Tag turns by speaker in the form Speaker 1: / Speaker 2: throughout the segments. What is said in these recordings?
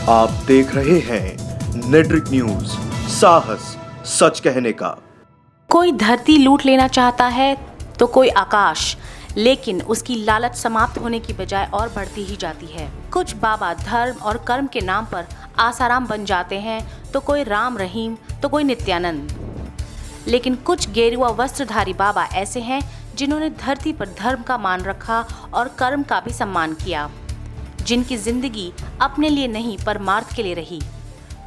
Speaker 1: आप देख रहे हैं नेट्रिक न्यूज, साहस सच कहने का।
Speaker 2: कोई धरती लूट लेना चाहता है तो कोई आकाश, लेकिन उसकी लालच समाप्त होने की बजाय और बढ़ती ही जाती है। कुछ बाबा धर्म और कर्म के नाम पर आसाराम बन जाते हैं, तो कोई राम रहीम तो कोई नित्यानंद। लेकिन कुछ गेरुआ वस्त्रधारी बाबा ऐसे हैं जिन्होंने धरती पर धर्म का मान रखा और कर्म का भी सम्मान किया, जिनकी जिंदगी अपने लिए नहीं परमार्थ के लिए रही,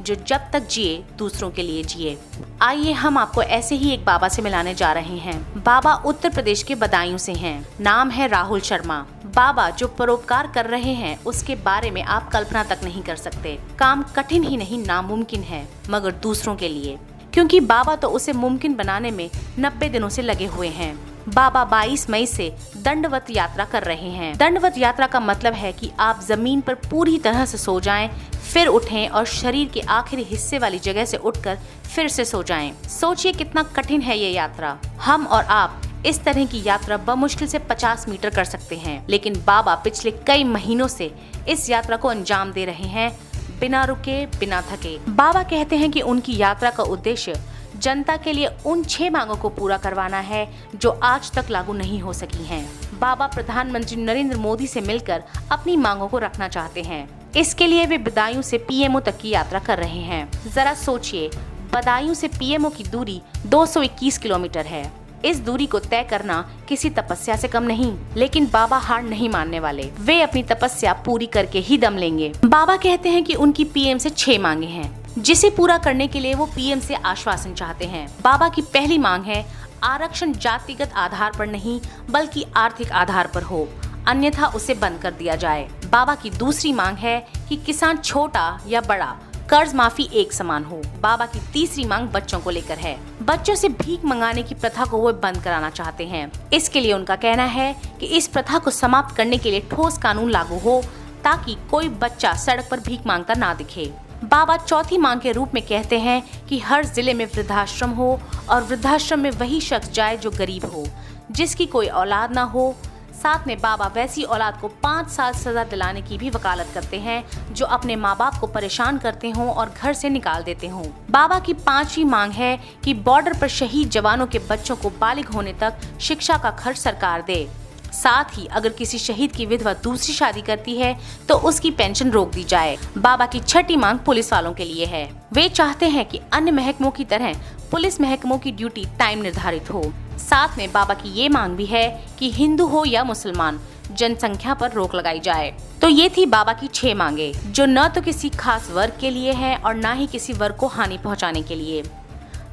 Speaker 2: जो जब तक जिए दूसरों के लिए जिए। आइए हम आपको ऐसे ही एक बाबा से मिलाने जा रहे हैं। बाबा उत्तर प्रदेश के बदायूं से हैं। नाम है राहुल शर्मा। बाबा जो परोपकार कर रहे हैं उसके बारे में आप कल्पना तक नहीं कर सकते। काम कठिन ही नहीं नामुमकिन है, मगर दूसरों के लिए, क्योंकि बाबा तो उसे मुमकिन बनाने में 90 दिनों से लगे हुए हैं। बाबा 22 मई से दंडवत यात्रा कर रहे हैं। दंडवत यात्रा का मतलब है कि आप जमीन पर पूरी तरह से सो जाएं, फिर उठें और शरीर के आखिरी हिस्से वाली जगह से उठकर फिर से सो जाएं। सोचिए कितना कठिन है ये यात्रा। हम और आप इस तरह की यात्रा बमुश्किल से 50 मीटर कर सकते हैं, लेकिन बाबा पिछले कई महीनों से इस यात्रा को अंजाम दे रहे हैं, बिना रुके बिना थके। बाबा कहते हैं कि उनकी यात्रा का उद्देश्य जनता के लिए उन 6 मांगों को पूरा करवाना है जो आज तक लागू नहीं हो सकी हैं। बाबा प्रधानमंत्री नरेंद्र मोदी से मिलकर अपनी मांगों को रखना चाहते हैं। इसके लिए वे बदायूं से पीएमओ तक की यात्रा कर रहे हैं। जरा सोचिए, बदायूं से पीएमओ की दूरी 221 किलोमीटर है। इस दूरी को तय करना किसी तपस्या से कम नहीं, लेकिन बाबा हार नहीं मानने वाले। वे अपनी तपस्या पूरी करके ही दम लेंगे। बाबा कहते हैं कि उनकी पीएम से 6 मांगे हैं, जिसे पूरा करने के लिए वो पीएम से आश्वासन चाहते हैं। बाबा की पहली मांग है आरक्षण जातिगत आधार पर नहीं बल्कि आर्थिक आधार पर हो, अन्यथा उसे बंद कर दिया जाए। बाबा की दूसरी मांग है कि किसान छोटा या बड़ा कर्ज माफी एक समान हो। बाबा की तीसरी मांग बच्चों को लेकर है। बच्चों से भीख मंगाने की प्रथा को वो बंद कराना चाहते हैं। इसके लिए उनका कहना है कि इस प्रथा को समाप्त करने के लिए ठोस कानून लागू हो, ताकि कोई बच्चा सड़क पर भीख मांगता ना दिखे। बाबा चौथी मांग के रूप में कहते हैं कि हर जिले में वृद्धाश्रम हो और वृद्धाश्रम में वही शख्स जाए जो गरीब हो, जिसकी कोई औलाद ना हो। साथ में बाबा वैसी औलाद को 5 साल सजा दिलाने की भी वकालत करते हैं जो अपने माँ बाप को परेशान करते हों और घर से निकाल देते हों। बाबा की 5वीं मांग है कि बॉर्डर पर शहीद जवानों के बच्चों को बालिग होने तक शिक्षा का खर्च सरकार दे। साथ ही अगर किसी शहीद की विधवा दूसरी शादी करती है तो उसकी पेंशन रोक दी जाए। बाबा की 6ठी मांग पुलिस वालों के लिए है। वे चाहते हैं कि अन्य महकमों की तरह पुलिस महकमों की ड्यूटी टाइम निर्धारित हो। साथ में बाबा की ये मांग भी है कि हिंदू हो या मुसलमान, जनसंख्या पर रोक लगाई जाए। तो ये थी बाबा की 6 मांगे, जो न तो किसी खास वर्ग के लिए है और न ही किसी वर्ग को हानि पहुंचाने के लिए।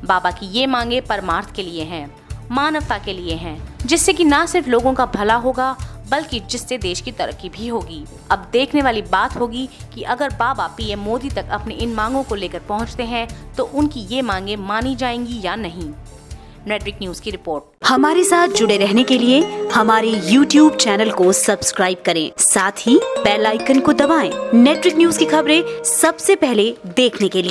Speaker 2: बाबा की ये मांगे परमार्थ के लिए हैं, मानवता के लिए हैं, जिससे कि न सिर्फ लोगों का भला होगा बल्कि जिससे देश की तरक्की भी होगी। अब देखने वाली बात होगी कि अगर बाबा पीएम मोदी तक अपनी इन मांगों को लेकर पहुंचते हैं तो उनकी ये मांगे मानी जाएंगी या नहीं। नेट्रिक न्यूज की रिपोर्ट।
Speaker 3: हमारे साथ जुड़े रहने के लिए हमारे YouTube चैनल को सब्सक्राइब करें, साथ ही बेल आइकन को दबाएं। नेट्रिक न्यूज की खबरें सबसे पहले देखने के लिए।